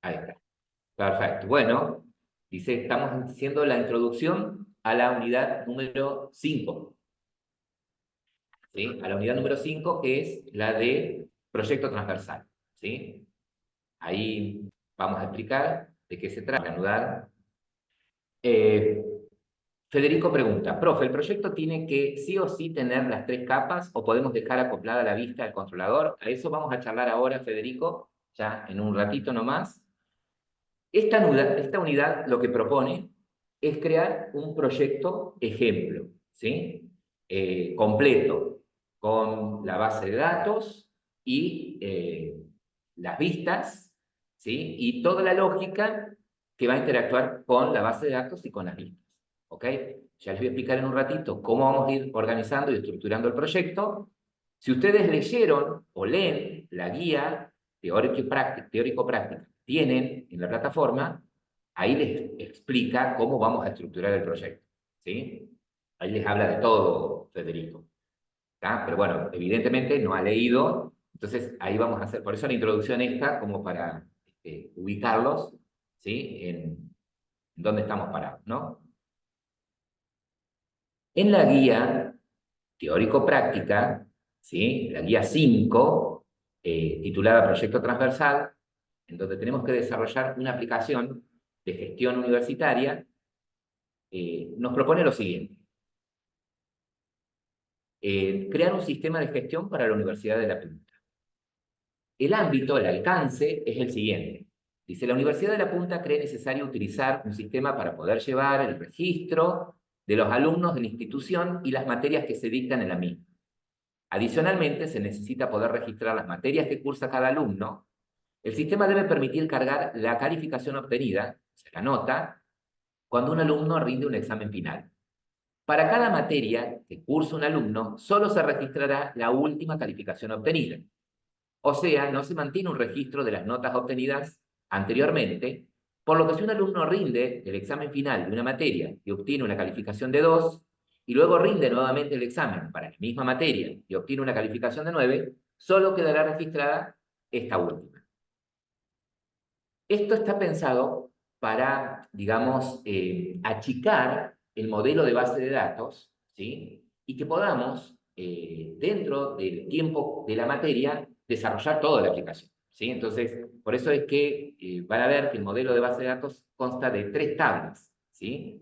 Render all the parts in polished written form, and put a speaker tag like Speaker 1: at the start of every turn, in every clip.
Speaker 1: Ahí está. Perfecto. Bueno, dice, estamos haciendo la introducción a la unidad número 5. ¿Sí? A la unidad número 5, que es la de proyecto transversal. ¿Sí? Ahí vamos a explicar de qué se trata. Reanudar. Eh, Federico pregunta, profe, ¿el proyecto tiene que sí o sí tener las tres capas o podemos dejar acoplada la vista al controlador? A eso vamos a charlar ahora, Federico, ya en un ratito nomás. Esta unidad lo que propone es crear un proyecto ejemplo, ¿sí? Completo, con la base de datos y las vistas, ¿sí? Y toda la lógica que va a interactuar con la base de datos y con las vistas, ¿ok? Ya les voy a explicar en un ratito cómo vamos a ir organizando y estructurando el proyecto. Si ustedes leyeron o leen la guía teórico-práctica tienen en la plataforma, ahí les explica cómo vamos a estructurar el proyecto, ¿sí? Ahí les habla de todo, Federico, ¿tá? Pero bueno, evidentemente no ha leído, entonces ahí vamos a hacer, por eso la introducción esta, como para ubicarlos, ¿sí? En dónde estamos parados, ¿no? En la guía teórico-práctica, ¿sí? La guía 5, titulada Proyecto Transversal, en donde tenemos que desarrollar una aplicación de gestión universitaria, nos propone lo siguiente. Crear un sistema de gestión para la Universidad de La Punta. El ámbito, el alcance, es el siguiente. Dice, la Universidad de La Punta cree necesario utilizar un sistema para poder llevar el registro de los alumnos de la institución y las materias que se dictan en la misma. Adicionalmente, se necesita poder registrar las materias que cursa cada alumno. El sistema debe permitir cargar la calificación obtenida, o sea, la nota, cuando un alumno rinde un examen final. Para cada materia que cursa un alumno, solo se registrará la última calificación obtenida. O sea, no se mantiene un registro de las notas obtenidas anteriormente, por lo que si un alumno rinde el examen final de una materia y obtiene una calificación de 2, y luego rinde nuevamente el examen para la misma materia y obtiene una calificación de 9, solo quedará registrada esta última. Esto está pensado para, digamos, achicar el modelo de base de datos, ¿sí? Y que podamos, dentro del tiempo de la materia, desarrollar toda la aplicación, ¿sí? Entonces, por eso es que van a ver que el modelo de base de datos consta de 3 tablas, ¿sí?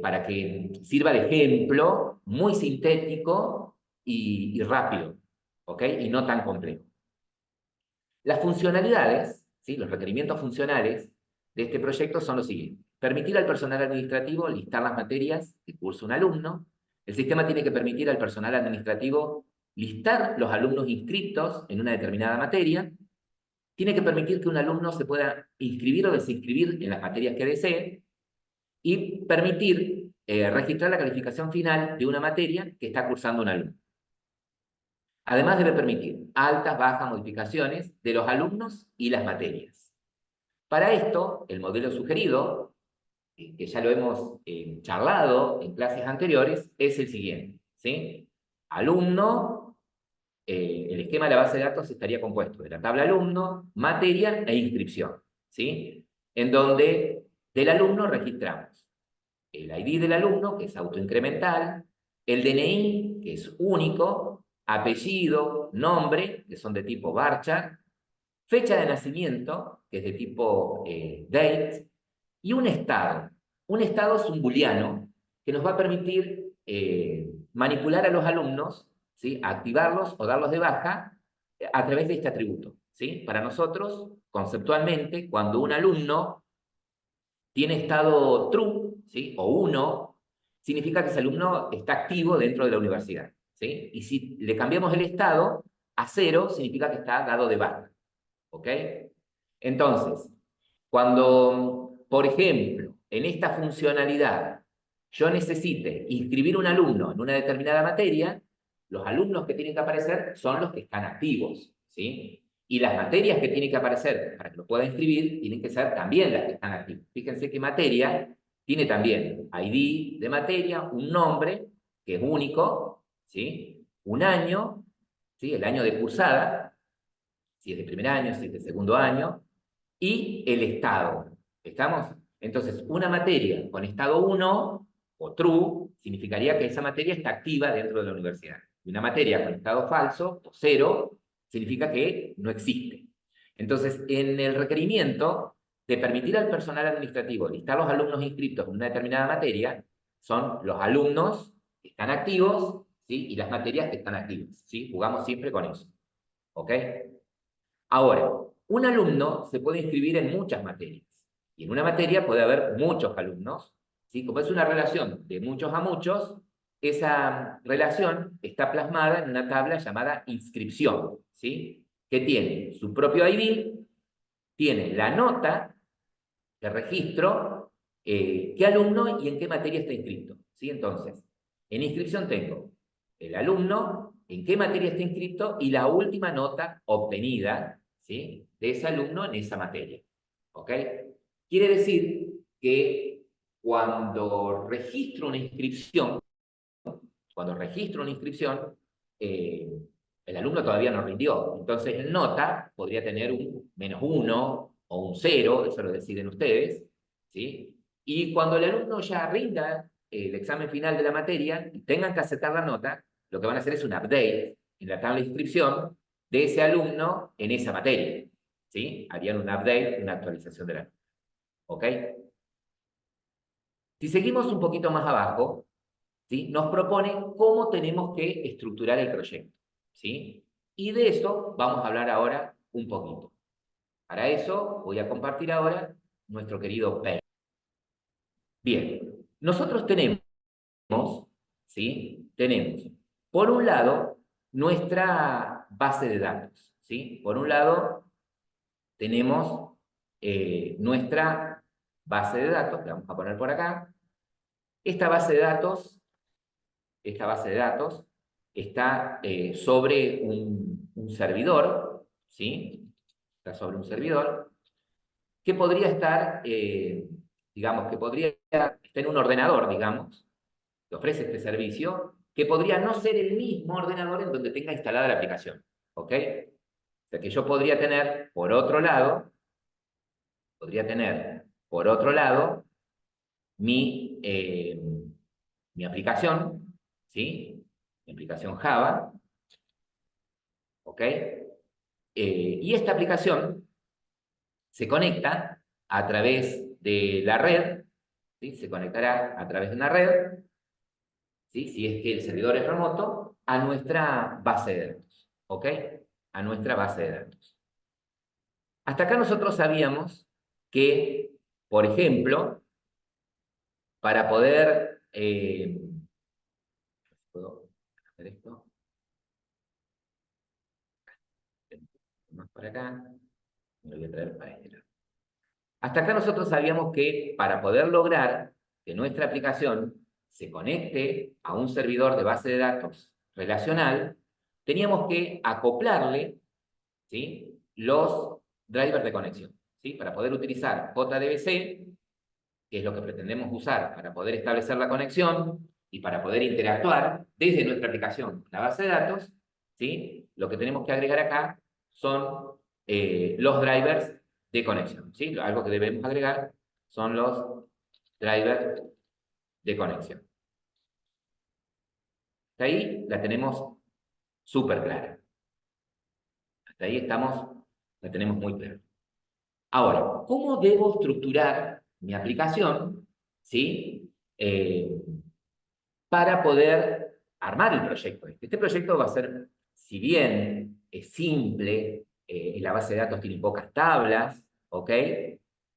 Speaker 1: Para que sirva de ejemplo, muy sintético y rápido, ¿ok? Y no tan complejo. Las funcionalidades, ¿sí? Los requerimientos funcionales de este proyecto son los siguientes. Permitir al personal administrativo listar las materias que cursa un alumno. El sistema tiene que permitir al personal administrativo listar los alumnos inscritos en una determinada materia. Tiene que permitir que un alumno se pueda inscribir o desinscribir en las materias que desee. Y permitir registrar la calificación final de una materia que está cursando un alumno. Además, debe permitir altas, bajas, modificaciones de los alumnos y las materias. Para esto, el modelo sugerido, que ya lo hemos charlado en clases anteriores, es el siguiente, ¿sí? Alumno, el esquema de la base de datos estaría compuesto de la tabla alumno, materia e inscripción, ¿sí? En donde del alumno registramos el ID del alumno, que es autoincremental, el DNI, que es único, apellido, nombre, que son de tipo varchar, fecha de nacimiento, que es de tipo date, y un estado. Un estado es un booleano que nos va a permitir manipular a los alumnos, ¿sí? Activarlos o darlos de baja a través de este atributo, ¿sí? Para nosotros, conceptualmente, cuando un alumno tiene estado true, ¿sí? O 1, significa que ese alumno está activo dentro de la universidad, ¿sí? Y si le cambiamos el estado a 0, significa que está dado de baja, ¿ok? Entonces, cuando, por ejemplo, en esta funcionalidad yo necesite inscribir un alumno en una determinada materia, los alumnos que tienen que aparecer son los que están activos, ¿sí? Y las materias que tienen que aparecer para que lo pueda inscribir tienen que ser también las que están activas. Fíjense que materia tiene también ID de materia, un nombre que es único, ¿sí? Un año, ¿sí? El año de cursada, si es de primer año, si es de segundo año, y el estado. ¿Estamos? Entonces, una materia con estado 1 o true significaría que esa materia está activa dentro de la universidad. Y una materia con estado falso o 0 significa que no existe. Entonces, en el requerimiento de permitir al personal administrativo listar los alumnos inscritos en una determinada materia, son los alumnos que están activos, ¿sí? Y las materias que están activas, ¿sí? Jugamos siempre con eso. ¿Ok? Ahora, un alumno se puede inscribir en muchas materias. Y en una materia puede haber muchos alumnos, ¿sí? Como es una relación de muchos a muchos, esa relación está plasmada en una tabla llamada inscripción, ¿sí? Que tiene su propio ID, tiene la nota de registro, qué alumno y en qué materia está inscrito, ¿sí? Entonces, en inscripción tengo el alumno, en qué materia está inscrito y la última nota obtenida, ¿sí? De ese alumno en esa materia. ¿Ok? Quiere decir que cuando registro una inscripción, eh, el alumno todavía no rindió. Entonces, en nota podría tener un -1 o un 0, eso lo deciden ustedes, ¿sí? Y cuando el alumno ya rinda el examen final de la materia y tengan que aceptar la nota, lo que van a hacer es un update en la tabla de inscripción de ese alumno en esa materia, ¿sí? Harían un update, una actualización de la nota. ¿Ok? Si seguimos un poquito más abajo, ¿sí? Nos propone cómo tenemos que estructurar el proyecto, ¿sí? Y de eso vamos a hablar ahora un poquito. Para eso voy a compartir ahora nuestro querido Paint. Bien, nosotros tenemos, ¿sí? Tenemos, por un lado, nuestra base de datos, ¿sí? Por un lado, tenemos nuestra base de datos, que vamos a poner por acá. Esta base de datos está sobre un servidor, ¿sí? Está sobre un servidor que podría estar, digamos, que podría estar en un ordenador, digamos, que ofrece este servicio, que podría no ser el mismo ordenador en donde tenga instalada la aplicación, ¿ok? O sea que yo podría tener, por otro lado, mi aplicación, ¿sí? Mi aplicación Java, ¿ok? Y esta aplicación se conecta a través de la red, ¿sí? Se conectará a través de una red, ¿sí? Si es que el servidor es remoto, a nuestra base de datos, ¿ok? A nuestra base de datos. Hasta acá nosotros sabíamos que, por ejemplo, para poder... ¿puedo hacer esto? Más para acá, me lo voy a traer para este lado. Hasta acá nosotros sabíamos que para poder lograr que nuestra aplicación se conecte a un servidor de base de datos relacional, teníamos que acoplarle, ¿sí? Los drivers de conexión, ¿sí? Para poder utilizar JDBC, que es lo que pretendemos usar para poder establecer la conexión y para poder interactuar desde nuestra aplicación con la base de datos, ¿sí? Lo que tenemos que agregar acá son los drivers de conexión, ¿sí? Algo que debemos agregar son los drivers de conexión. Hasta ahí la tenemos súper clara. Hasta ahí la tenemos muy clara. Ahora, ¿cómo debo estructurar mi aplicación, ¿sí? Para poder armar el proyecto. Este proyecto va a ser, si bien es simple, la base de datos tiene pocas tablas, ¿ok?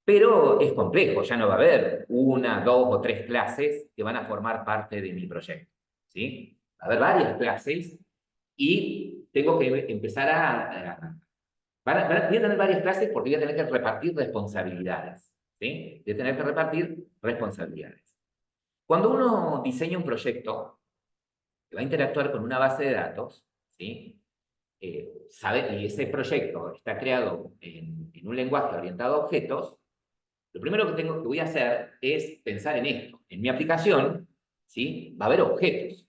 Speaker 1: Pero es complejo, ya no va a haber una, dos o tres clases que van a formar parte de mi proyecto, ¿sí? Va a haber varias clases y tengo que empezar voy a tener varias clases porque voy a tener que repartir responsabilidades, ¿sí? Voy a tener que repartir responsabilidades. Cuando uno diseña un proyecto que va a interactuar con una base de datos, ¿sí? Sabe, y ese proyecto está creado en un lenguaje orientado a objetos, lo primero que voy a hacer es pensar en esto. En mi aplicación, ¿sí? Va a haber objetos.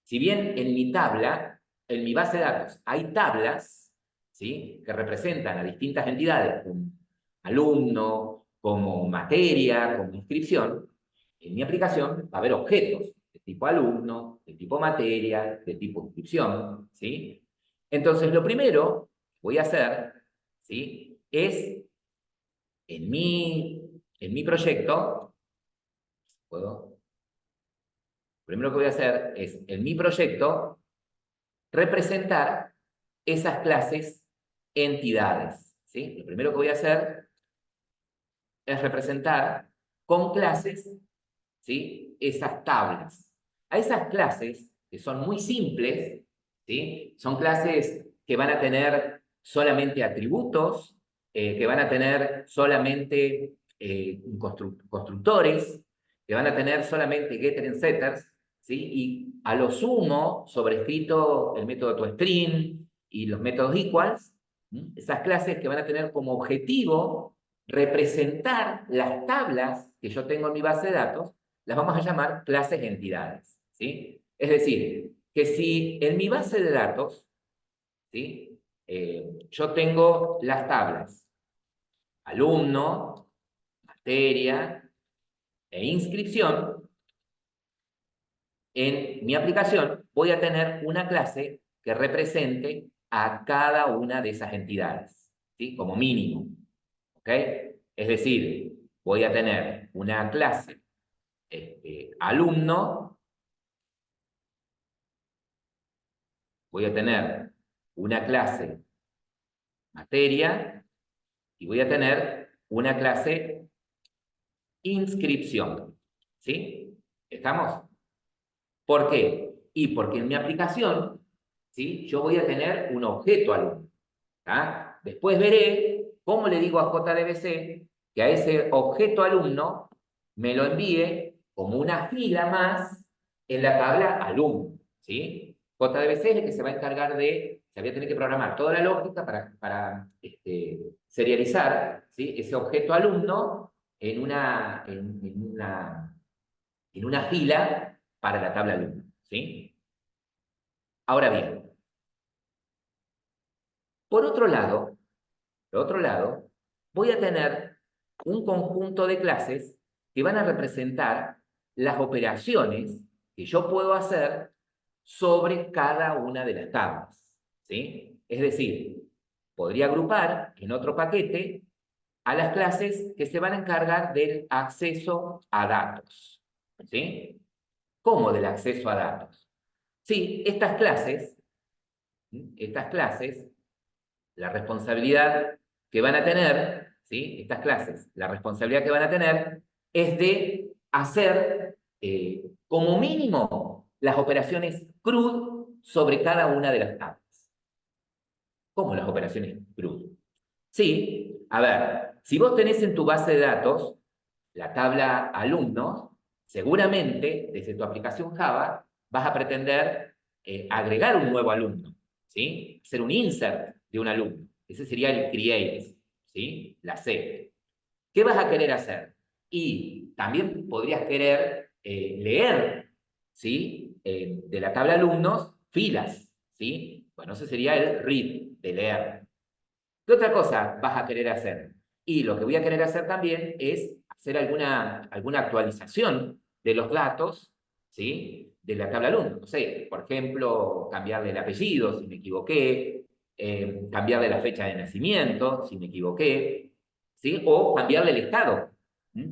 Speaker 1: Si bien en mi tabla, en mi base de datos, hay tablas, ¿sí? Que representan a distintas entidades alumno, como materia, como inscripción, en mi aplicación va a haber objetos de tipo alumno, de tipo materia, de tipo inscripción, ¿sí? Entonces, lo primero que voy a hacer, ¿sí? Es, en mi proyecto, ¿puedo? Lo primero que voy a hacer es, en mi proyecto, representar esas clases entidades, ¿sí? Lo primero que voy a hacer es representar con clases, ¿sí? Esas tablas. A esas clases, que son muy simples, ¿sí? Son clases que van a tener solamente atributos, que van a tener solamente constructores, que van a tener solamente getters and setters, ¿sí? Y a lo sumo, sobrescrito el método toString y los métodos equals, ¿sí? Esas clases que van a tener como objetivo representar las tablas que yo tengo en mi base de datos, las vamos a llamar clases entidades, ¿sí? Es decir, que si en mi base de datos, ¿sí? Yo tengo las tablas alumno, materia e inscripción, en mi aplicación voy a tener una clase que represente a cada una de esas entidades, ¿sí? Como mínimo, ¿ok? Es decir, voy a tener una clase alumno, voy a tener una clase materia y voy a tener una clase inscripción, ¿sí? ¿Estamos? ¿Por qué? Y porque en mi aplicación, ¿sí? Yo voy a tener un objeto alumno, ¿tá? Después veré cómo le digo a JDBC que a ese objeto alumno me lo envíe como una fila más en la tabla alumno, ¿sí? JDBC es el que se va a encargar de, se voy a tener que programar toda la lógica para serializar, ¿sí? Ese objeto alumno en una fila para la tabla alumno, ¿sí? Ahora bien, por otro lado, voy a tener un conjunto de clases que van a representar las operaciones que yo puedo hacer sobre cada una de las tablas, ¿sí? Es decir, podría agrupar en otro paquete a las clases que se van a encargar del acceso a datos, ¿sí? ¿Cómo del acceso a datos? Sí, estas clases, la responsabilidad que van a tener, ¿sí? Estas clases, la responsabilidad que van a tener es de hacer, como mínimo, las operaciones CRUD sobre cada una de las tablas. ¿Cómo las operaciones CRUD? Sí, a ver, si vos tenés en tu base de datos la tabla alumnos, seguramente desde tu aplicación Java vas a pretender agregar un nuevo alumno, ¿sí? Hacer un insert de un alumno. Ese sería el create, ¿sí? La C. ¿Qué vas a querer hacer? Y también podrías querer leer, ¿sí? De la tabla alumnos, filas, ¿sí? Bueno, ese sería el read, de leer. ¿Qué otra cosa vas a querer hacer? Y lo que voy a querer hacer también es hacer alguna actualización de los datos, ¿sí? De la tabla alumno. No sé, por ejemplo, cambiarle el apellido si me equivoqué, cambiarle la fecha de nacimiento si me equivoqué, ¿sí? O cambiarle el estado.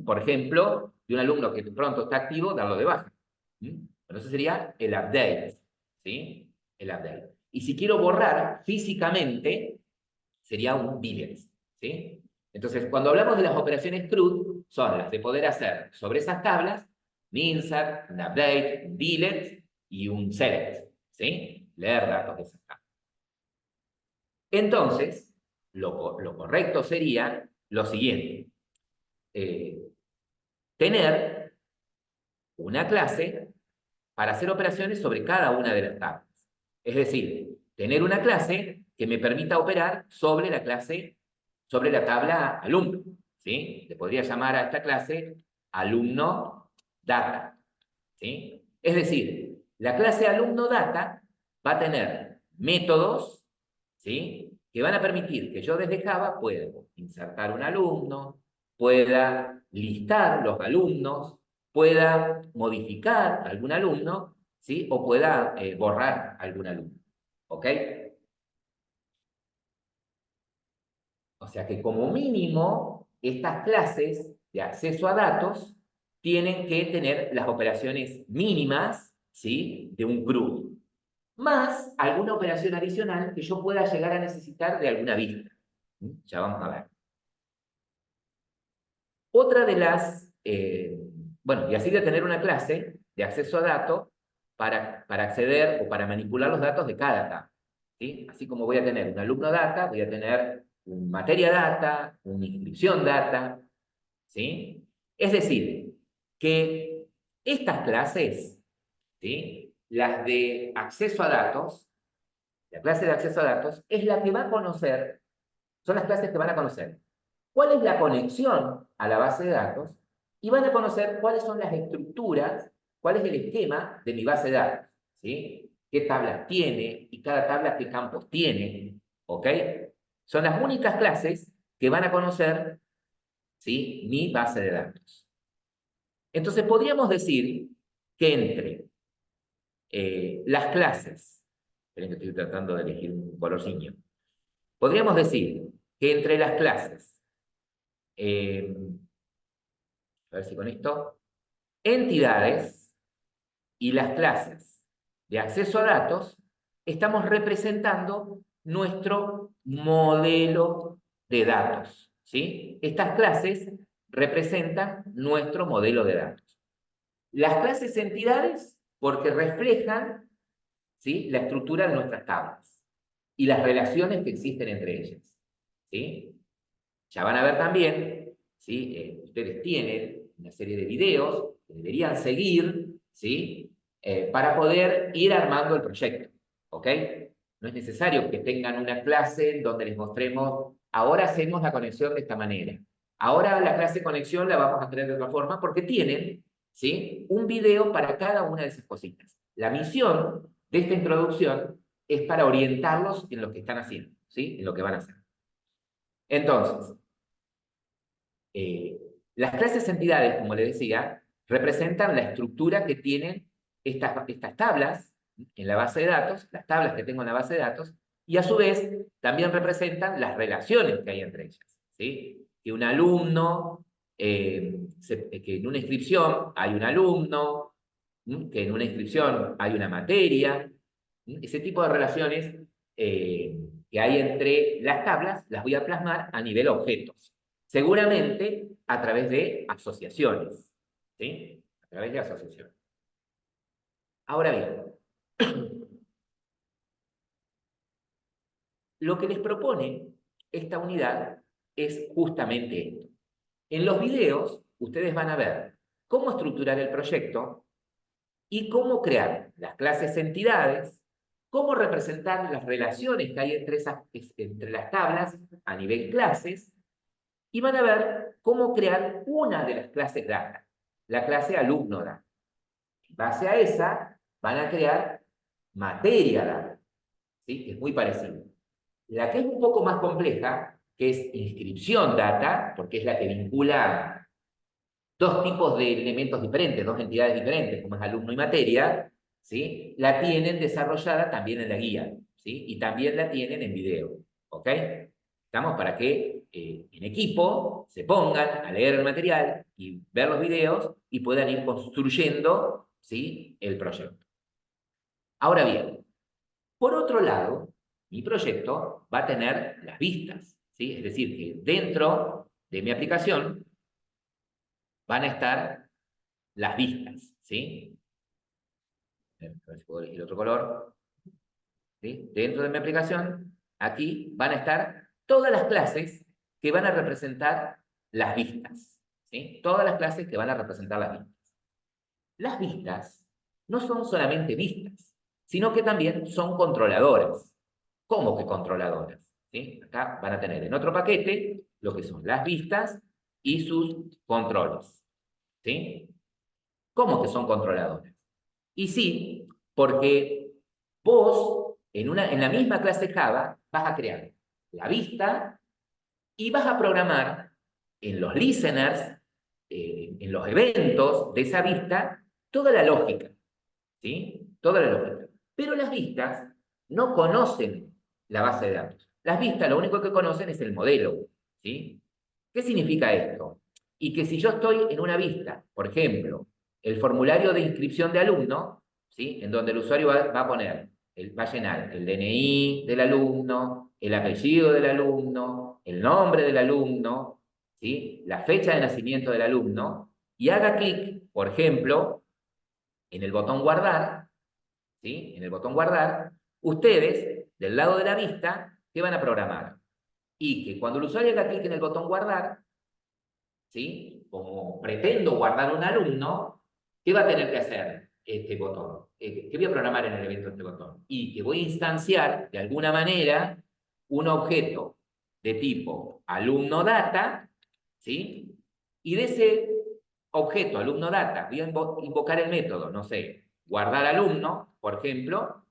Speaker 1: Por ejemplo, de un alumno que de pronto está activo, darlo de baja. Bueno, eso sería el update, ¿sí? El update. Y si quiero borrar físicamente, sería un billet, ¿sí? Entonces, cuando hablamos de las operaciones CRUD, son las de poder hacer sobre esas tablas un insert, un update, un delete y un select, ¿sí? Leer datos de esas tablas. Entonces, lo correcto sería lo siguiente. Tener una clase para hacer operaciones sobre cada una de las tablas. Es decir, tener una clase que me permita operar sobre la tabla alumno, ¿sí? Le podría llamar a esta clase alumno data, ¿sí? Es decir, la clase alumno data va a tener métodos, ¿sí? que van a permitir que yo desde Java pueda insertar un alumno, pueda listar los alumnos, pueda modificar algún alumno, ¿sí? O pueda borrar algún alumno. ¿Ok? O sea que como mínimo, estas clases de acceso a datos tienen que tener las operaciones mínimas, ¿sí? De un CRUD, más alguna operación adicional que yo pueda llegar a necesitar de alguna vista. Ya vamos a ver. Otra de las, bueno, y así de tener una clase de acceso a datos para acceder o para manipular los datos de cada etapa. ¿Sí? Así como voy a tener un alumno data, voy a tener un materia data, una inscripción data, ¿sí? Es decir, que estas clases, ¿sí? Las de acceso a datos, la clase de acceso a datos, es la que va a conocer, son las clases que van a conocer cuál es la conexión a la base de datos y van a conocer cuáles son las estructuras, cuál es el esquema de mi base de datos, ¿sí? ¿Qué tablas tiene y cada tabla qué campos tiene? ¿Ok? Son las únicas clases que van a conocer, ¿sí? Mi base de datos. Entonces podríamos decir que entre las clases, esperen que estoy tratando de elegir un colorcillo, podríamos decir que entre las clases, a ver si con esto, entidades y las clases de acceso a datos, estamos representando nuestro modelo de datos, ¿sí? Estas clases representan nuestro modelo de datos. Las clases entidades porque reflejan, ¿sí? La estructura de nuestras tablas y las relaciones que existen entre ellas, ¿sí? Ya van a ver también, ¿sí? Ustedes tienen una serie de videos que deberían seguir, ¿sí? Para poder ir armando el proyecto, ¿ok? No es necesario que tengan una clase donde les mostremos, ahora hacemos la conexión de esta manera. Ahora la clase de conexión la vamos a tener de otra forma porque tienen, ¿sí? Un video para cada una de esas cositas. La misión de esta introducción es para orientarlos en lo que están haciendo, ¿sí? En lo que van a hacer. Entonces, eh, las clases entidades, como le decía, representan la estructura que tienen estas tablas en la base de datos, las tablas que tengo en la base de datos, y a su vez también representan las relaciones que hay entre ellas. ¿Sí? Que un alumno, que en una inscripción hay un alumno, que en una inscripción hay una materia, ese tipo de relaciones que hay entre las tablas las voy a plasmar a nivel objetos. Seguramente a través de asociaciones, ¿sí? A través de asociaciones. Ahora bien, lo que les propone esta unidad es justamente esto. En los videos, ustedes van a ver cómo estructurar el proyecto y cómo crear las clases entidades, cómo representar las relaciones que hay entre las tablas a nivel clases, y van a ver cómo crear una de las clases data, la clase alumno data. En base a esa, van a crear materia data, ¿sí? Que es muy parecido. La que es un poco más compleja, que es inscripción data, porque es la que vincula dos tipos de elementos diferentes, dos entidades diferentes, como es alumno y materia, ¿sí? La tienen desarrollada también en la guía, ¿sí? Y también la tienen en video, ¿ok? Estamos para que en equipo se pongan a leer el material y ver los videos y puedan ir construyendo, ¿sí? El proyecto. Ahora bien, por otro lado, mi proyecto va a tener las vistas, ¿sí? Es decir, que dentro de mi aplicación van a estar las vistas, ¿sí? A ver si puedo elegir otro color. ¿Sí? Dentro de mi aplicación, aquí van a estar todas las clases que van a representar las vistas, ¿sí? Todas las clases que van a representar las vistas. Las vistas no son solamente vistas, sino que también son controladoras. ¿Cómo que controladoras? ¿Sí? Acá van a tener en otro paquete lo que son las vistas y sus controles. ¿Sí? ¿Cómo que son controladoras? Y sí, porque vos en la misma clase Java vas a crear la vista, y vas a programar en los listeners, en los eventos de esa vista, toda la lógica, ¿sí? Toda la lógica. Pero las vistas no conocen la base de datos. Las vistas lo único que conocen es el modelo, ¿sí? ¿Qué significa esto? Y que si yo estoy en una vista, por ejemplo, el formulario de inscripción de alumno, ¿sí? En donde el usuario va a poner, va a llenar el DNI del alumno, el apellido del alumno, el nombre del alumno, ¿sí? La fecha de nacimiento del alumno, y haga clic, por ejemplo, en el botón guardar, ¿sí? En el botón guardar, ustedes, del lado de la vista, ¿qué van a programar? Y que cuando el usuario haga clic en el botón guardar, ¿sí? Como pretendo guardar un alumno, ¿qué va a tener que hacer este botón? ¿Qué voy a programar en el evento de este botón? Y que voy a instanciar, de alguna manera, un objeto de tipo alumno data, ¿sí? Y de ese objeto alumno data voy a invocar el método, no sé, guardar alumno, por ejemplo,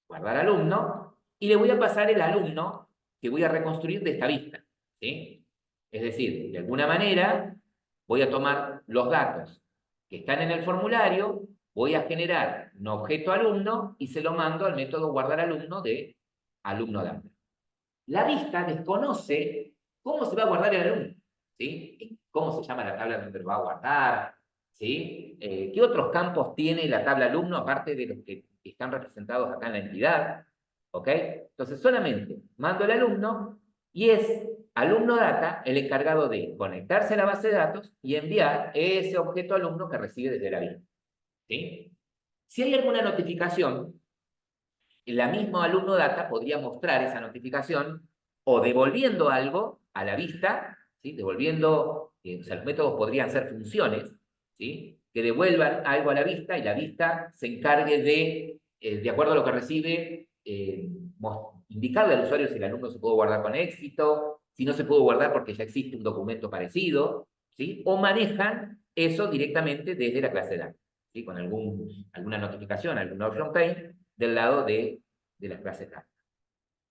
Speaker 1: guardar alumno, y le voy a pasar el alumno que voy a reconstruir de esta vista, ¿sí? Es decir, de alguna manera voy a tomar los datos que están en el formulario, voy a generar un objeto alumno y se lo mando al método guardar alumno de alumno data. La vista desconoce cómo se va a guardar el alumno, ¿sí? ¿Cómo se llama la tabla donde lo va a guardar? ¿Sí? ¿Qué otros campos tiene la tabla alumno aparte de los que están representados acá en la entidad? ¿Ok? Entonces solamente mando el alumno y es alumno data el encargado de conectarse a la base de datos y enviar ese objeto alumno que recibe desde la vista, ¿sí? Si hay alguna notificación, la misma alumno data podría mostrar esa notificación o devolviendo algo a la vista, ¿sí? Devolviendo, o sea, los métodos podrían ser funciones, ¿sí? Que devuelvan algo a la vista y la vista se encargue de acuerdo a lo que recibe, indicarle al usuario si el alumno se pudo guardar con éxito, si no se pudo guardar porque ya existe un documento parecido, ¿sí? O manejan eso directamente desde la clase de datos, ¿sí? Con alguna notificación, algún outflow time del lado de las clases datos,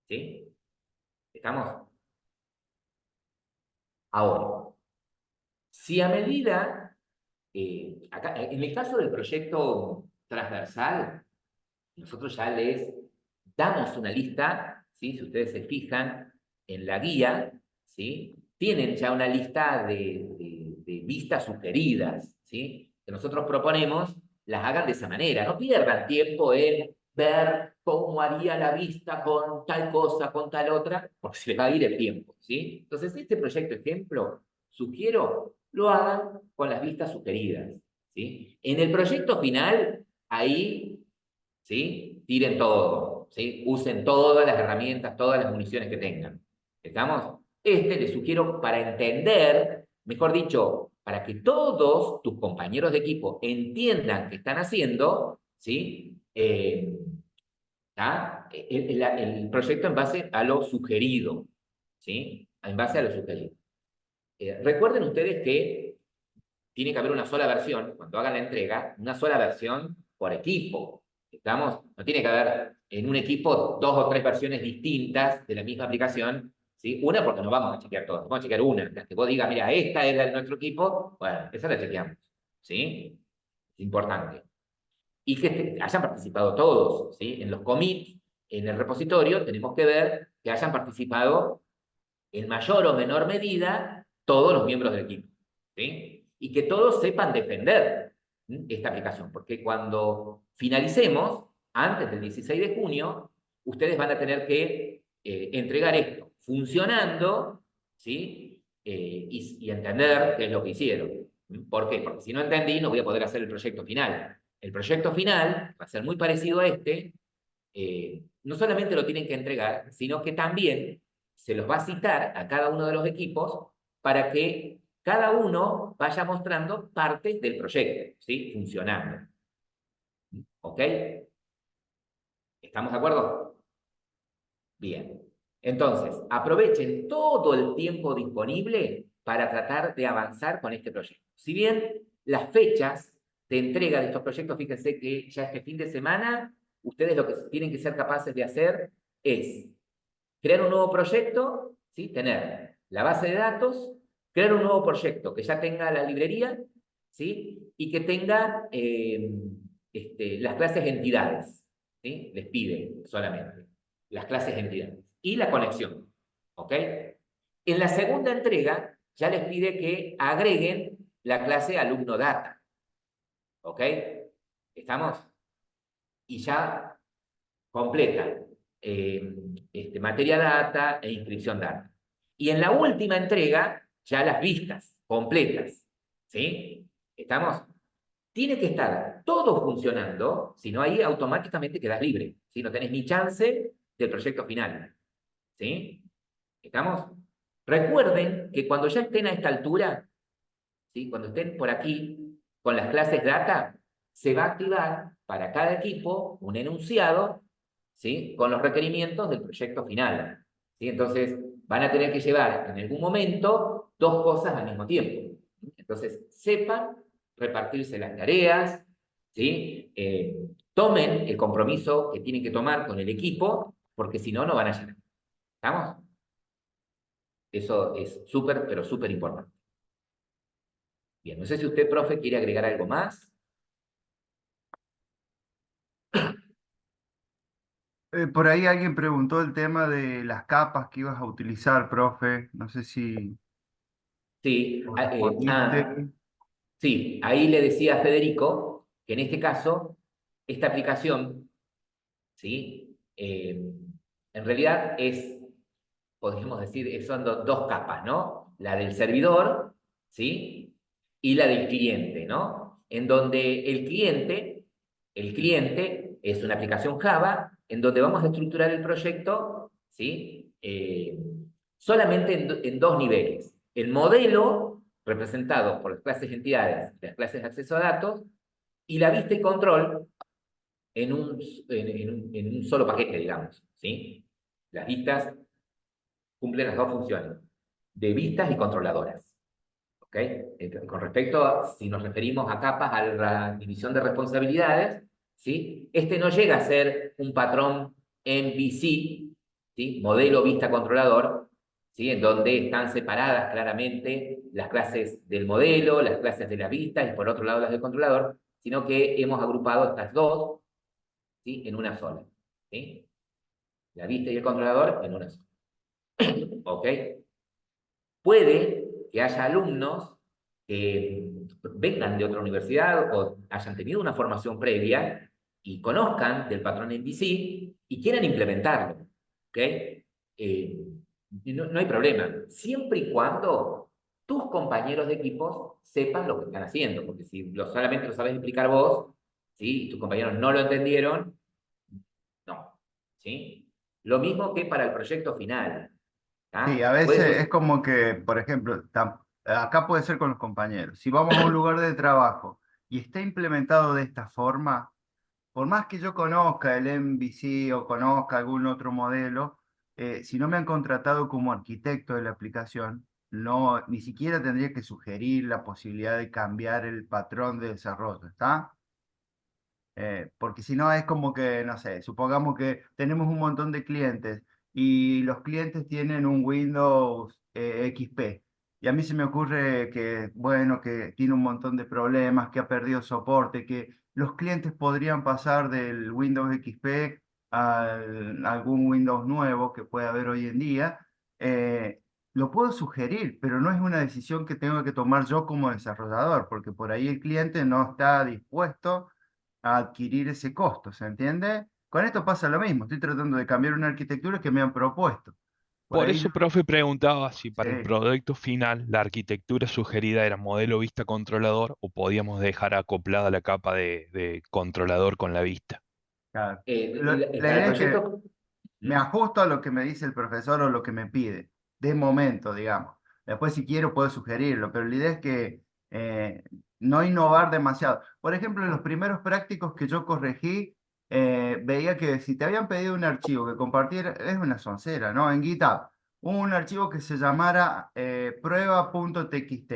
Speaker 1: ¿sí? ¿Estamos? Ahora, si a medida, acá, en el caso del proyecto transversal, nosotros ya les damos una lista, ¿sí? Si ustedes se fijan en la guía, ¿sí? Tienen ya una lista de vistas sugeridas, ¿sí? Que nosotros proponemos las hagan de esa manera, no pierdan tiempo en ver cómo haría la vista con tal cosa, con tal otra, porque se les va a ir el tiempo, ¿sí? Entonces, este proyecto ejemplo, sugiero, lo hagan con las vistas sugeridas, ¿sí? En el proyecto final, ahí, ¿sí? Tiren todo, ¿sí? Usen todas las herramientas, todas las municiones que tengan. ¿Estamos? Este les sugiero para entender, mejor dicho, para que todos tus compañeros de equipo entiendan qué están haciendo, ¿sí? El proyecto en base a lo sugerido, ¿sí? En base a lo sugerido. Recuerden ustedes que tiene que haber una sola versión, cuando hagan la entrega, una sola versión por equipo. ¿Estamos? No tiene que haber en un equipo dos o tres versiones distintas de la misma aplicación, ¿sí? Una porque no vamos a chequear todas, vamos a chequear una. La que vos digas, mira, esta es la de nuestro equipo, bueno, esa la chequeamos, ¿sí? Es importante. Y que hayan participado todos, ¿sí? En los commits, en el repositorio, tenemos que ver que hayan participado en mayor o menor medida todos los miembros del equipo, ¿sí? Y que todos sepan defender esta aplicación, porque cuando finalicemos, antes del 16 de junio, ustedes van a tener que entregar esto funcionando, ¿sí? Y entender qué es lo que hicieron. ¿Por qué? Porque si no entendí, no voy a poder hacer el proyecto final. El proyecto final va a ser muy parecido a este, no solamente lo tienen que entregar, sino que también se los va a citar a cada uno de los equipos para que cada uno vaya mostrando partes del proyecto, ¿sí? Funcionando. ¿Ok? ¿Estamos de acuerdo? Bien. Entonces, aprovechen todo el tiempo disponible para tratar de avanzar con este proyecto. Si bien las fechas de entrega de estos proyectos, fíjense que ya este fin de semana, ustedes lo que tienen que ser capaces de hacer es crear un nuevo proyecto, ¿sí? Tener la base de datos, crear un nuevo proyecto que ya tenga la librería, ¿sí? Y que tenga las clases entidades, ¿sí? Les pide solamente las clases entidades y la conexión, ¿ok? En la segunda entrega ya les pide que agreguen la clase alumno data, ¿ok? ¿Estamos? Y ya completa materia data e inscripción data. Y en la última entrega, ya las vistas completas, ¿sí? ¿Estamos? Tiene que estar todo funcionando, si no ahí automáticamente quedas libre, ¿sí? No tenés ni chance del proyecto final, ¿sí? ¿Estamos? Recuerden que cuando ya estén a esta altura, ¿sí? Cuando estén por aquí con las clases data, se va a activar para cada equipo un enunciado, ¿sí? Con los requerimientos del proyecto final, ¿sí? Entonces, van a tener que llevar en algún momento dos cosas al mismo tiempo. Entonces, sepan repartirse las tareas, ¿sí? Tomen el compromiso que tienen que tomar con el equipo, porque si no, no van a llegar. ¿Estamos? Eso es súper, pero súper importante. Bien, no sé si usted, profe, quiere agregar algo más.
Speaker 2: Por ahí alguien preguntó el tema de las capas que ibas a utilizar, profe. No sé si
Speaker 1: Sí,
Speaker 2: lo respondiste.
Speaker 1: sí, ahí le decía a Federico que en este caso, esta aplicación, ¿sí? En realidad podríamos decir, son dos capas, ¿no? La del servidor, ¿sí? Y la del cliente, ¿no? En donde el cliente es una aplicación Java, en donde vamos a estructurar el proyecto, ¿sí? Solamente en dos niveles. El modelo, representado por las clases entidades, las clases de acceso a datos, y la vista y control en un solo paquete, digamos, ¿sí? Las vistas cumplen las dos funciones, de vistas y controladoras. ¿Ok? Con respecto a, si nos referimos a capas, a la división de responsabilidades, ¿sí? Este no llega a ser un patrón MVC, ¿sí? Modelo vista controlador, ¿sí? En donde están separadas claramente las clases del modelo, las clases de la vista y por otro lado las del controlador, sino que hemos agrupado estas dos, ¿sí? En una sola, ¿sí? La vista y el controlador en una sola. ¿Ok? Puede que haya alumnos que vengan de otra universidad o hayan tenido una formación previa y conozcan del patrón NVC y quieran implementarlo. ¿Ok? No hay problema, siempre y cuando tus compañeros de equipos sepan lo que están haciendo, porque si solamente lo sabes explicar vos, ¿sí? Y tus compañeros no lo entendieron, no. ¿Sí? Lo mismo que para el proyecto final.
Speaker 2: Sí, a
Speaker 1: ¿Ah?
Speaker 2: veces es como que, por ejemplo, acá puede ser con los compañeros. Si vamos a un lugar de trabajo y está implementado de esta forma, por más que yo conozca el MVC o conozca algún otro modelo, si no me han contratado como arquitecto de la aplicación, no, ni siquiera tendría que sugerir la posibilidad de cambiar el patrón de desarrollo, ¿está? Porque si no es como que, no sé, supongamos que tenemos un montón de clientes y los clientes tienen un Windows XP. Y a mí se me ocurre que, bueno, que tiene un montón de problemas, que ha perdido soporte, que los clientes podrían pasar del Windows XP a algún Windows nuevo que pueda haber hoy en día. Lo puedo sugerir, pero no es una decisión que tengo que tomar yo como desarrollador, porque por ahí el cliente no está dispuesto a adquirir ese costo, ¿se entiende? Con esto pasa lo mismo, estoy tratando de cambiar una arquitectura que me han propuesto. Por
Speaker 3: Por
Speaker 2: ahí,
Speaker 3: eso, profe, preguntaba si
Speaker 2: sí,
Speaker 3: para el proyecto final la arquitectura sugerida era modelo vista controlador o podíamos dejar acoplada la capa de controlador con la vista.
Speaker 2: claro. La
Speaker 1: Para el
Speaker 2: idea es que
Speaker 1: proyecto,
Speaker 2: me
Speaker 1: ¿Mm?
Speaker 2: ajusto a lo que me dice el profesor o lo que me pide, de momento, digamos. Después, si quiero, puedo sugerirlo, pero la idea es que eh, no innovar demasiado. Por ejemplo, en los primeros prácticos que yo corregí, veía que si te habían pedido un archivo que compartiera, es una soncera, ¿no? En GitHub, un archivo que se llamara prueba.txt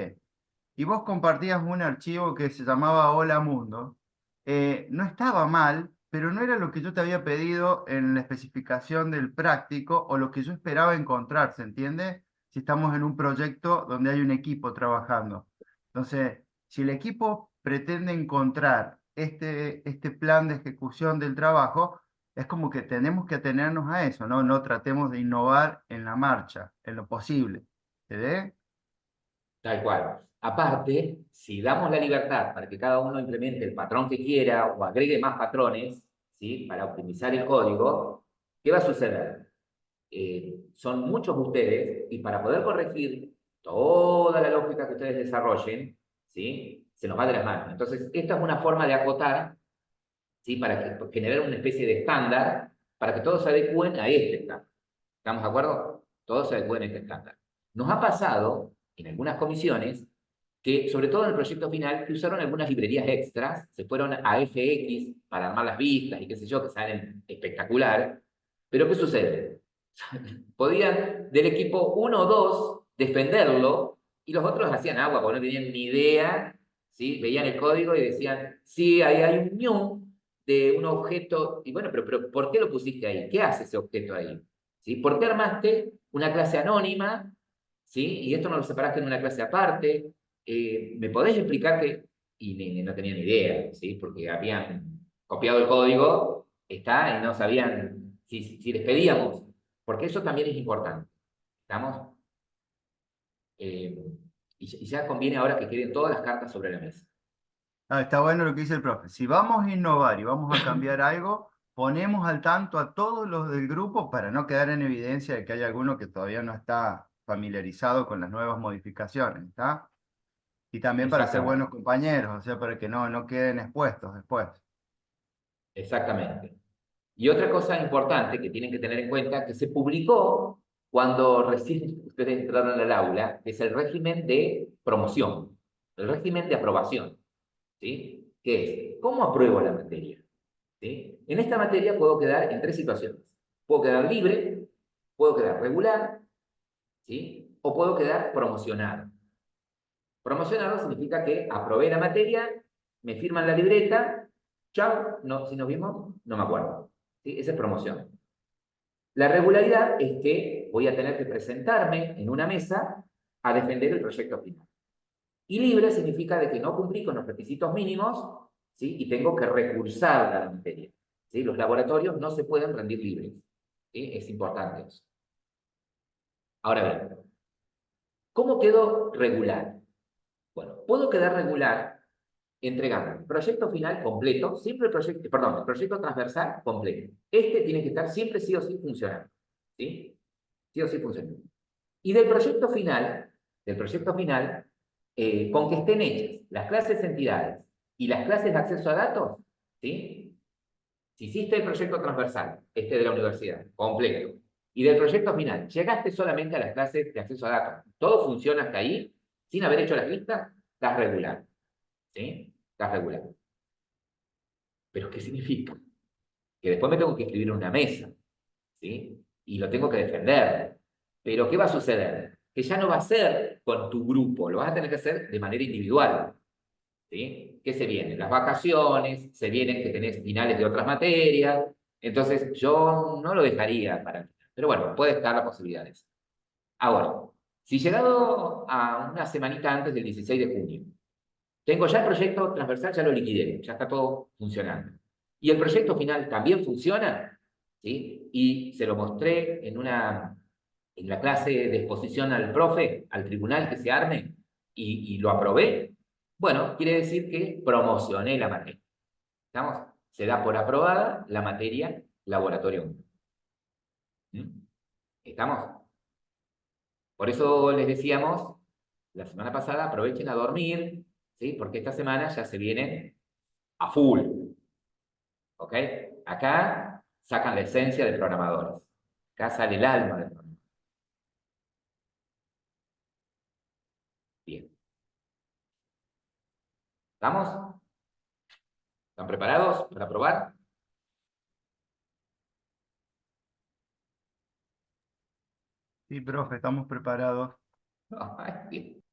Speaker 2: y vos compartías un archivo que se llamaba Hola Mundo, no estaba mal pero no era lo que yo te había pedido en la especificación del práctico o lo que yo esperaba encontrar, ¿se entiende? Si estamos en un proyecto donde hay un equipo trabajando. Entonces, si el equipo pretende encontrar este plan de ejecución del trabajo, es como que tenemos que atenernos a eso, ¿no? No tratemos de innovar en la marcha, en lo posible. ¿Se ve?
Speaker 1: Tal cual. Aparte, si damos la libertad para que cada uno implemente el patrón que quiera o agregue más patrones, ¿sí? Para optimizar el código, ¿qué va a suceder? Son muchos ustedes y para poder corregir toda la lógica que ustedes desarrollen, ¿sí? Se nos va de las manos. Entonces, esta es una forma de acotar, ¿sí? Para generar una especie de estándar para que todos se adecúen a este estándar. ¿Estamos de acuerdo? Todos se adecúen a este estándar. Nos ha pasado en algunas comisiones que, sobre todo en el proyecto final, que usaron algunas librerías extras, se fueron a FX para armar las vistas y qué sé yo, que salen espectacular. Pero ¿qué sucede? Podían del equipo uno o 2 defenderlo y los otros hacían agua porque no tenían ni idea, ¿sí? Veían el código y decían, sí, ahí hay un new de un objeto, y bueno, pero ¿por qué lo pusiste ahí? ¿Qué hace ese objeto ahí? ¿Sí? ¿Por qué armaste una clase anónima? ¿Sí? Y esto no lo separaste en una clase aparte. ¿Me podés explicar que...? Y no tenían ni idea, ¿sí? Porque habían copiado el código, está, y no sabían si les pedíamos, porque eso también es importante. ¿Estamos? Eh, y ya conviene ahora que queden todas las cartas sobre la mesa.
Speaker 2: Ah, está bueno lo que dice el profe. Si vamos a innovar y vamos a cambiar algo, ponemos al tanto a todos los del grupo para no quedar en evidencia de que hay alguno que todavía no está familiarizado con las nuevas modificaciones, ¿está? Y también para ser
Speaker 1: Exactamente,
Speaker 2: buenos compañeros, o sea, para que no queden expuestos después.
Speaker 1: exactamente. Y otra cosa importante que tienen que tener en cuenta, que se publicó cuando recién ustedes entraron al aula, es el régimen de promoción, el régimen de aprobación, ¿sí? Que es, ¿cómo apruebo la materia? ¿Sí? En esta materia puedo quedar en tres situaciones. Puedo quedar libre, puedo quedar regular, ¿sí? O puedo quedar promocionado. Promocionado significa que aprobé la materia, me firman la libreta, chao, no, si nos vimos, no me acuerdo. ¿Sí? Esa es promoción. La regularidad es que voy a tener que presentarme en una mesa a defender el proyecto final. Y libre significa de que no cumplí con los requisitos mínimos, ¿sí? Y tengo que recursar a la materia. ¿Sí? Los laboratorios no se pueden rendir libres. ¿Sí? Es importante eso. Ahora bien, ¿cómo quedo regular? Bueno, puedo quedar regular entregando el proyecto final completo, siempre el proyecto, perdón, el proyecto transversal completo. Este tiene que estar siempre sí o sí funcionando. ¿Sí? Sí o sí funcionando. Y del proyecto final, con que estén hechas las clases entidades y las clases de acceso a datos, ¿sí? Si hiciste el proyecto transversal, este de la universidad, completo, y del proyecto final, llegaste solamente a las clases de acceso a datos, todo funciona hasta ahí, sin haber hecho las listas, estás regular, ¿sí? Estás regular. ¿Pero qué significa? Que después me tengo que escribir en una mesa, ¿sí? Y lo tengo que defender. Pero ¿qué va a suceder? Que ya no va a ser con tu grupo, lo vas a tener que hacer de manera individual, ¿sí? ¿Qué se viene? Las vacaciones, se vienen que tenés finales de otras materias, entonces yo no lo dejaría para... Pero bueno, puede estar la posibilidad de eso. Ahora, si llegado a una semanita antes del 16 de junio, tengo ya el proyecto transversal, ya lo liquidé, ya está todo funcionando. Y el proyecto final también funciona, ¿sí? Y se lo mostré en la clase de exposición al profe, al tribunal que se arme, y lo aprobé. Bueno, quiere decir que promocioné la materia. ¿Estamos? Se da por aprobada la materia laboratorio 1. ¿Mm? ¿Estamos? Por eso les decíamos, la semana pasada, aprovechen a dormir, ¿sí? Porque esta semana ya se viene a full. ¿Ok? Acá sacan la esencia de programadores. Acá sale el alma del programador. Bien. ¿Estamos? ¿Están preparados para probar?
Speaker 2: Sí, profe, estamos preparados.
Speaker 1: Bien.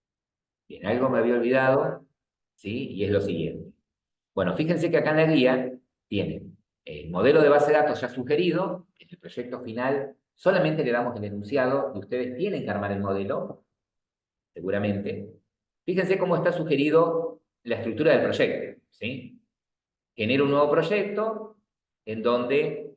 Speaker 1: Bien, algo me había olvidado, ¿sí? Y es lo siguiente. Bueno, fíjense que acá en la guía tienen el modelo de base de datos ya sugerido, en el proyecto final solamente le damos el enunciado y ustedes tienen que armar el modelo, seguramente. Fíjense cómo está sugerido la estructura del proyecto, ¿sí? Genero un nuevo proyecto en donde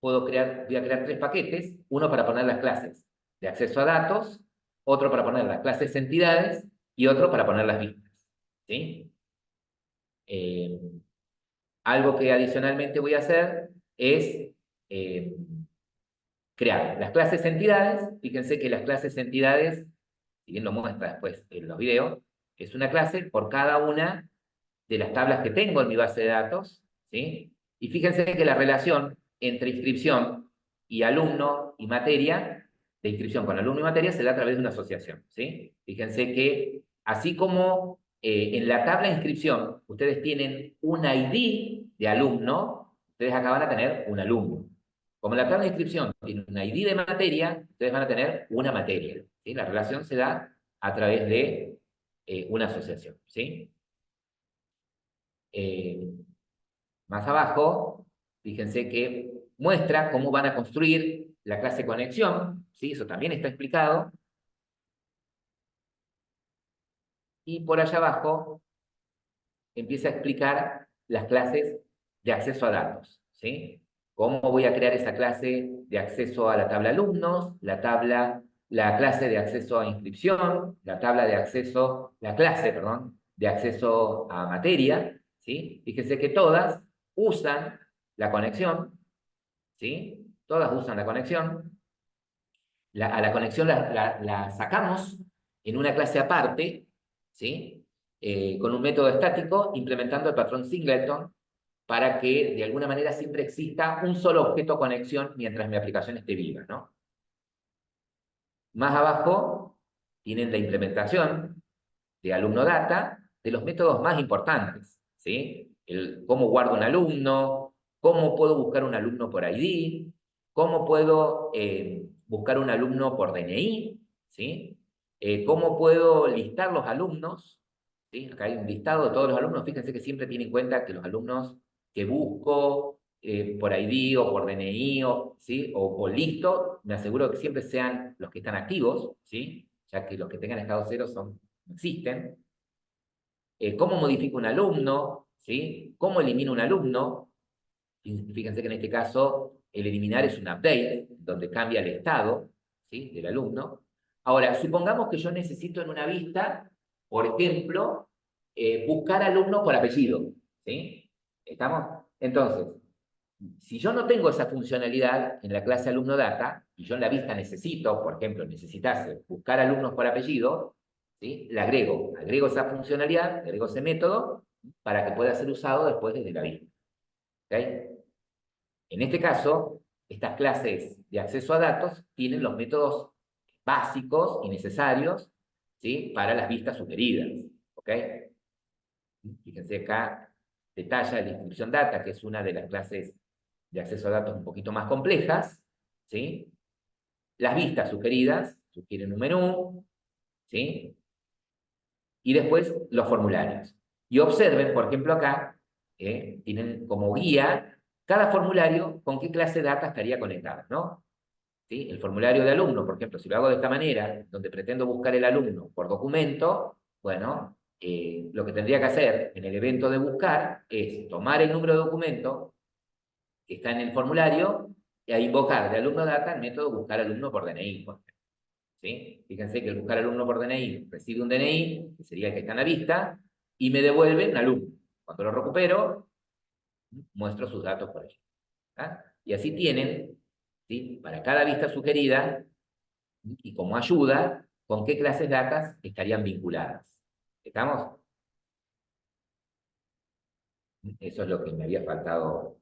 Speaker 1: voy a crear 3 paquetes, uno para poner las clases de acceso a datos, otro para poner las clases entidades y otro para poner las vistas, ¿sí? Algo que adicionalmente voy a hacer es crear las clases entidades. Fíjense que las clases entidades, si bien lo muestra después en los videos, es una clase por cada una de las tablas que tengo en mi base de datos, ¿sí? Y fíjense que la relación entre inscripción y alumno y materia, de inscripción con alumno y materia, se da a través de una asociación, ¿sí? Fíjense que así como en la tabla de inscripción ustedes tienen un ID de alumno, ustedes acá van a tener un alumno. Como la tabla de inscripción tiene un ID de materia, ustedes van a tener una materia, ¿sí? La relación se da a través de una asociación, ¿sí? Más abajo, fíjense que muestra cómo van a construir la clase conexión, ¿sí? Eso también está explicado. Y por allá abajo empieza a explicar las clases de acceso a datos, ¿sí? Cómo voy a crear esa clase de acceso a la tabla alumnos, la clase de acceso a inscripción, la clase, perdón, de acceso a materia, ¿sí? Fíjense que todas usan la conexión, ¿sí? Todas usan la conexión. A la conexión la sacamos en una clase aparte, ¿sí? Con un método estático, implementando el patrón singleton, para que de alguna manera siempre exista un solo objeto conexión mientras mi aplicación esté viva, ¿no? Más abajo tienen la implementación de alumno data de los métodos más importantes, ¿sí? Cómo guardo un alumno, cómo puedo buscar un alumno por ID, cómo puedo buscar un alumno por DNI, ¿sí? Cómo puedo listar los alumnos, ¿sí? Acá hay un listado de todos los alumnos. Fíjense que siempre tienen en cuenta que los alumnos que busco por ID o por DNI, ¿sí? o listo, me aseguro que siempre sean los que están activos, ¿sí? Ya que los que tengan estado cero no existen. Cómo modifico un alumno, ¿sí? Cómo elimino un alumno. Fíjense que en este caso el eliminar es un update, donde cambia el estado, ¿sí? del alumno. Ahora, supongamos que yo necesito en una vista, por ejemplo, buscar alumno por apellido, ¿sí? ¿Estamos? Entonces, si yo no tengo esa funcionalidad en la clase alumno data, y yo en la vista necesito, por ejemplo, necesitase buscar alumnos por apellido, ¿sí? La agrego esa funcionalidad, agrego ese método, para que pueda ser usado después desde la vista. ¿Okay? En este caso, estas clases de acceso a datos tienen los métodos básicos y necesarios, ¿sí? Para las vistas sugeridas. ¿Ok? Fíjense acá, detalla la inscripción data, que es una de las clases de acceso a datos un poquito más complejas, ¿sí? Las vistas sugeridas sugieren un menú, ¿sí? Y después los formularios. Y observen, por ejemplo, acá, tienen como guía cada formulario con qué clase de data estaría conectada, ¿no? ¿Sí? El formulario de alumno, por ejemplo, si lo hago de esta manera, donde pretendo buscar el alumno por documento, bueno, lo que tendría que hacer en el evento de buscar es tomar el número de documento que está en el formulario y a invocar de alumno data el método buscar alumno por DNI, por ejemplo. ¿Sí? Fíjense que el buscar alumno por DNI recibe un DNI, que sería el que está en la vista, y me devuelve un alumno. Cuando lo recupero, muestro sus datos por ello. ¿Ah? Y así tienen, ¿sí? Para cada vista sugerida, y como ayuda, con qué clases de datas estarían vinculadas. ¿Estamos? Eso es lo que me había faltado